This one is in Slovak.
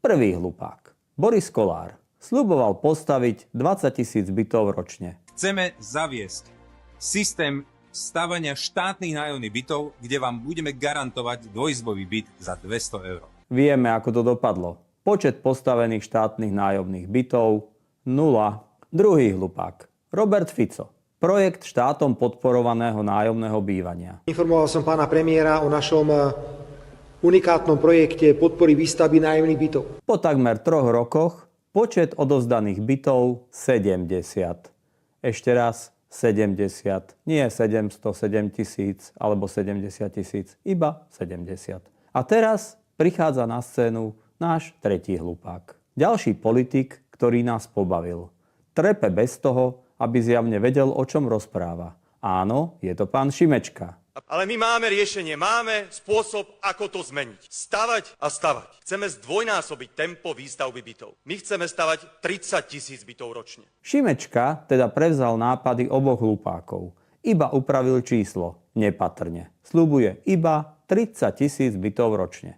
Prvý hlupák. Boris Kollár sľuboval postaviť 20 000 bytov ročne. Chceme zaviesť systém stavania štátnych nájomných bytov, kde vám budeme garantovať dvojizbový byt za 200 eur. Vieme, ako to dopadlo. Počet postavených štátnych nájomných bytov 0. Druhý hlupák. Robert Fico. Projekt štátom podporovaného nájomného bývania. Informoval som pána premiéra o našom unikátnom projekte podpory výstavby nájomných bytov. Po takmer 3 rokoch počet odovzdaných bytov 70. Ešte raz 70. Nie 707 000 alebo 70 000, iba 70. A teraz prichádza na scénu náš tretí hlupák. Ďalší politik, ktorý nás pobavil. Trepe bez toho, aby zjavne vedel, o čom rozpráva. Áno, je to pán Šimečka. Ale my máme riešenie, máme spôsob, ako to zmeniť. Stavať a stavať. Chceme zdvojnásobiť tempo výstavby bytov. My chceme stavať 30 000 bytov ročne. Šimečka teda prevzal nápady oboch hlupákov. Iba upravil číslo, nepatrne. Sľubuje iba 30 000 bytov ročne.